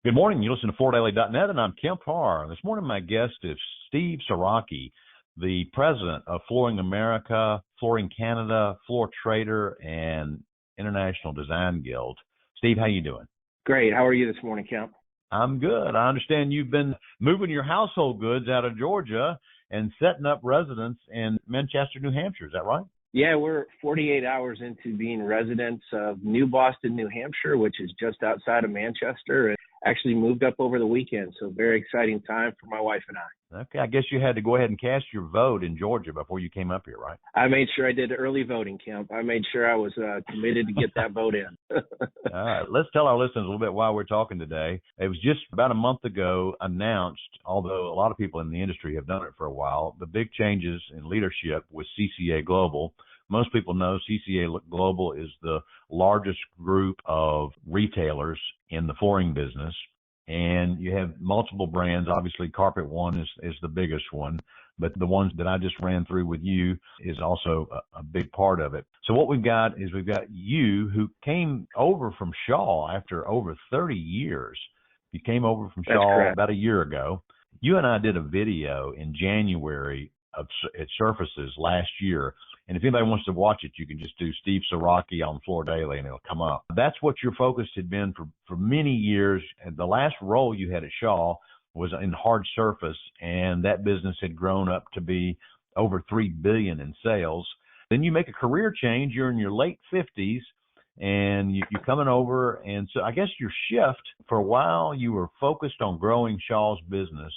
Good morning. You listen to FloorDaily.net, and I'm Kemp Harr. This morning, my guest is Steve Sieracki, the president of Flooring America, Flooring Canada, Floor Trader, and International Design Guild. Steve, how you doing? Great. How are you this morning, Kemp? I'm good. I understand you've been moving your household goods out of Georgia and setting up residence in Manchester, New Hampshire. Is that right? Yeah, we're 48 hours into being residents of New Boston, New Hampshire, which is just outside of Manchester. And actually moved up over the weekend, so very exciting time for my wife and I. Okay, I guess you had to go ahead and cast your vote in Georgia before you came up here, right? I made sure I did early voting, Kemp. I made sure I was committed to get that vote in. All right, let's tell our listeners a little bit why we're talking today. It was just about a month ago announced, although a lot of people in the industry have done it for a while, the big changes in leadership with CCA Global. Most people know CCA Global is the largest group of retailers in the flooring business, and you have multiple brands. Obviously, Carpet One is the biggest one, but the ones that I just ran through with you is also a big part of it. So what we've got you, who came over from Shaw after over 30 years. You came over from Shaw about a year ago. You and I did a video in January at Surfaces last year. And if anybody wants to watch it, you can just do Steve Sieracki on Floor Daily and it'll come up. That's what your focus had been for many years. And the last role you had at Shaw was in hard surface, and that business had grown up to be over $3 billion in sales. Then you make a career change. You're in your late 50s, and you're coming over. And so I guess your shift, for a while, you were focused on growing Shaw's business.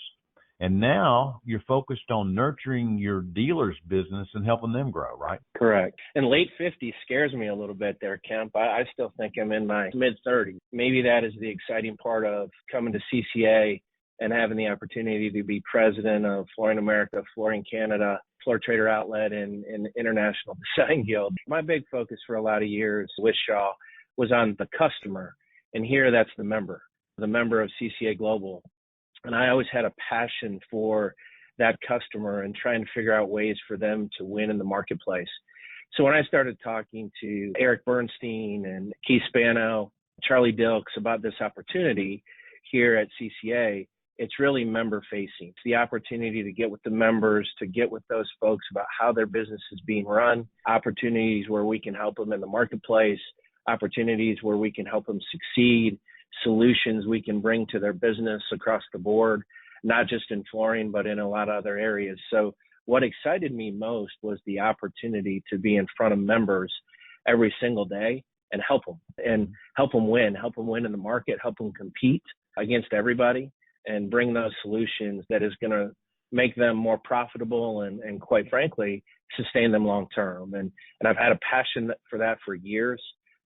And now you're focused on nurturing your dealer's business and helping them grow, right? Correct. And late 50s scares me a little bit there, Kemp. I still think I'm in my mid-30s. Maybe that is the exciting part of coming to CCA and having the opportunity to be president of Flooring America, Flooring Canada, Floor Trader Outlet, and International Design Guild. My big focus for a lot of years with Shaw was on the customer. And here that's the member of CCA Global. And I always had a passion for that customer and trying to figure out ways for them to win in the marketplace. So when I started talking to Eric Bernstein and Keith Spano, Charlie Dilks about this opportunity here at CCA, it's really member facing. It's the opportunity to get with the members, to get with those folks about how their business is being run, opportunities where we can help them in the marketplace, opportunities where we can help them succeed, solutions we can bring to their business across the board, not just in flooring, but in a lot of other areas. So what excited me most was the opportunity to be in front of members every single day and help them win in the market, help them compete against everybody, and bring those solutions that is going to make them more profitable and quite frankly, sustain them long term. And I've had a passion for that for years,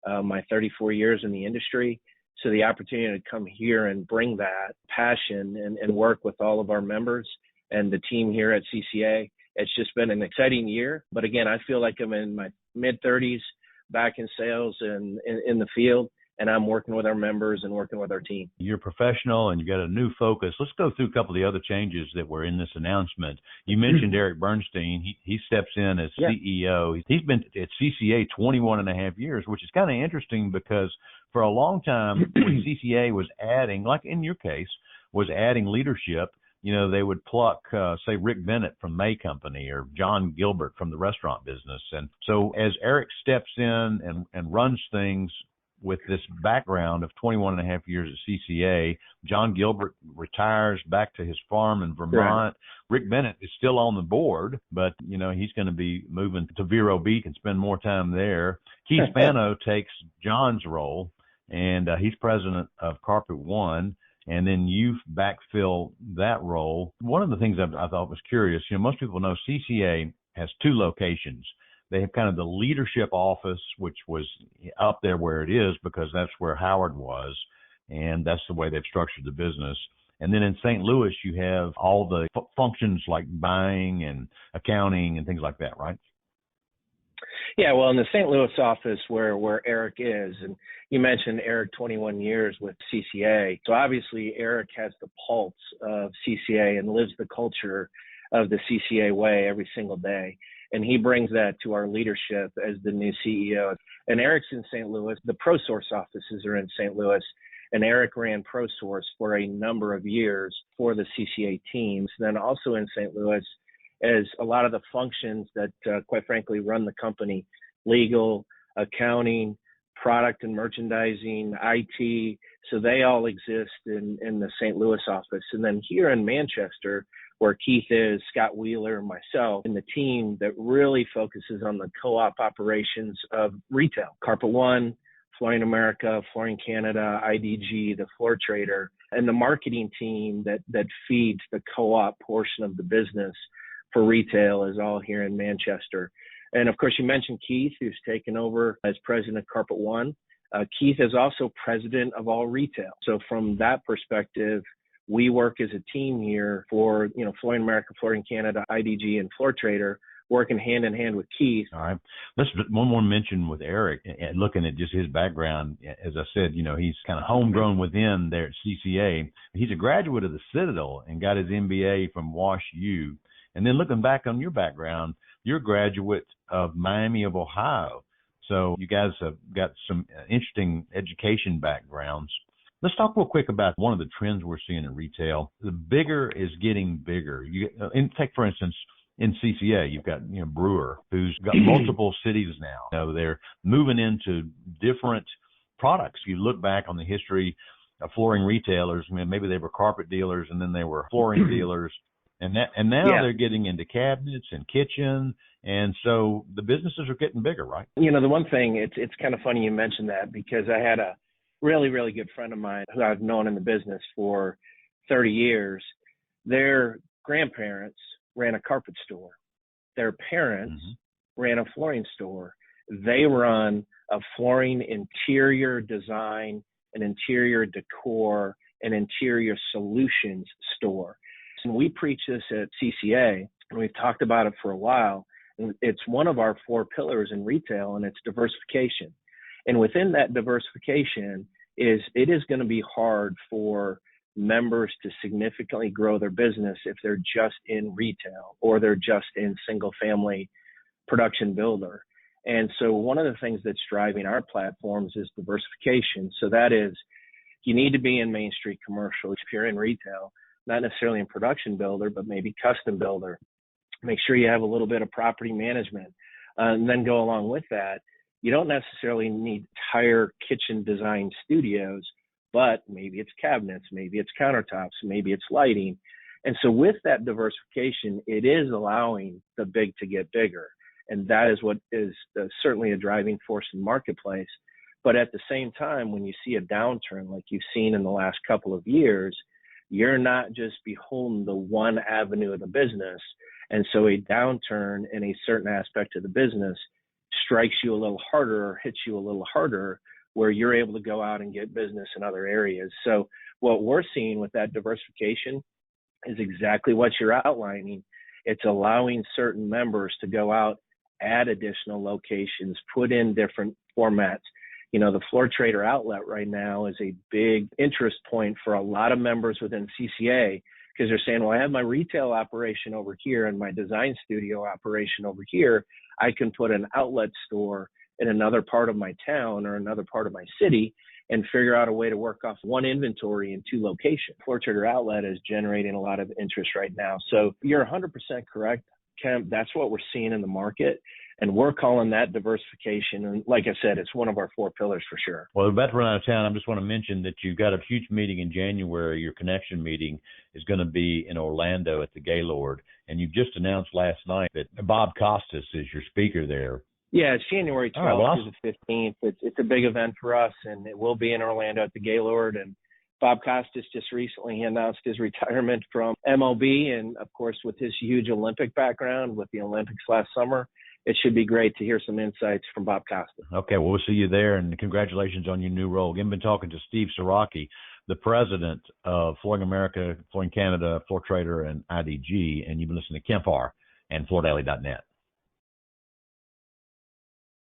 my 34 years in the industry. So the opportunity to come here and bring that passion and work with all of our members and the team here at CCA, it's just been an exciting year. But again, I feel like I'm in my mid-30s, back in sales and in the field, and I'm working with our members and working with our team. You're professional and you got a new focus. Let's go through a couple of the other changes that were in this announcement. You mentioned Eric Bernstein. He steps in as CEO. He's been at CCA 21 and a half years, which is kind of interesting because for a long time when CCA was adding, like in your case, was adding leadership, you know, they would pluck, say, Rick Bennett from May Company or John Gilbert from the restaurant business. And so as Eric steps in and runs things with this background of 21 and a half years at CCA, John Gilbert retires back to his farm in Vermont. Right. Rick Bennett is still on the board, but, you know, he's going to be moving to Vero Beach and spend more time there. Keith Spano takes John's role, and he's president of Carpet One, and then you backfill that role. One of the things I thought was curious, you know, most people know CCA has two locations. They have kind of the leadership office, which was up there where it is because that's where Howard was, and that's the way they've structured the business. And then in St. Louis, you have all the functions like buying and accounting and things like that, right? Yeah, well, in the St. Louis office where Eric is, and you mentioned Eric, 21 years with CCA. So obviously Eric has the pulse of CCA and lives the culture of the CCA way every single day. And he brings that to our leadership as the new CEO. And Eric's in St. Louis. The Prosource offices are in St. Louis. And Eric ran Prosource for a number of years for the CCA teams. Then also in St. Louis, as a lot of the functions that, quite frankly, run the company, legal, accounting, product and merchandising, IT. So they all exist in the St. Louis office. And then here in Manchester, where Keith is, Scott Wheeler, and myself, and the team that really focuses on the co-op operations of retail. Carpet One, Flooring America, Flooring Canada, IDG, the Floor Trader, and the marketing team that feeds the co-op portion of the business for retail is all here in Manchester. And of course, you mentioned Keith, who's taken over as president of Carpet One. Keith is also president of all retail. So from that perspective, we work as a team here for, Flooring America, Flooring Canada, IDG, and Floor Trader, working hand in hand with Keith. All right. Let's one more mention with Eric, and looking at just his background. As I said, he's kind of homegrown within there at CCA. He's a graduate of the Citadel and got his MBA from Wash U. And then looking back on your background, you're a graduate of Miami of Ohio. So you guys have got some interesting education backgrounds. Let's talk real quick about one of the trends we're seeing in retail. The bigger is getting bigger. Take, for instance, in CCA, you've got Brewer, who's got multiple cities now. They're moving into different products. You look back on the history of flooring retailers. Maybe they were carpet dealers, and then they were flooring dealers, and now they're getting into cabinets and kitchen, and so the businesses are getting bigger, right? The one thing, it's kind of funny you mentioned that, because I had a really, really good friend of mine who I've known in the business for 30 years. Their grandparents ran a carpet store. Their parents ran a flooring store. They run a flooring interior design, an interior decor, and interior solutions store. And we preach this at CCA, and we've talked about it for a while. And it's one of our 4 pillars in retail, and it's diversification. And within that diversification it is going to be hard for members to significantly grow their business if they're just in retail or they're just in single family production builder. And so one of the things that's driving our platforms is diversification. So that is, you need to be in Main Street commercial if you're in retail, not necessarily in production builder, but maybe custom builder. Make sure you have a little bit of property management, and then go along with that. You don't necessarily need entire kitchen design studios, but maybe it's cabinets, maybe it's countertops, maybe it's lighting. And so with that diversification, it is allowing the big to get bigger. And that is what is certainly a driving force in the marketplace. But at the same time, when you see a downturn like you've seen in the last couple of years, you're not just beholden to one avenue of the business. And so a downturn in a certain aspect of the business strikes you a little harder or hits you a little harder, where you're able to go out and get business in other areas. So what we're seeing with that diversification is exactly what you're outlining. It's allowing certain members to go out, add additional locations, put in different formats. The Floor Trader outlet right now is a big interest point for a lot of members within CCA, because they're saying, well, I have my retail operation over here and my design studio operation over here. I can put an outlet store in another part of my town or another part of my city and figure out a way to work off one inventory in 2 locations. Floor Trader outlet is generating a lot of interest right now. So you're 100% correct, Kemp. That's what we're seeing in the market. And we're calling that diversification. And like I said, it's one of our 4 pillars for sure. Well, we're about to run out of time. I just want to mention that you've got a huge meeting in January. Your connection meeting is going to be in Orlando at the Gaylord. And you just announced last night that Bob Costas is your speaker there. Yeah, it's January 12th through the 15th. It's a big event for us, and it will be in Orlando at the Gaylord. And Bob Costas just recently announced his retirement from MLB. And, of course, with his huge Olympic background with the Olympics last summer, it should be great to hear some insights from Bob Costas. Okay, well, we'll see you there, and congratulations on your new role. Again, been talking to Steve Sieracki, the president of Flooring America, Flooring Canada, Floor Trader, and IDG, and you've been listening to Kemp Harr and FloorDaily.net.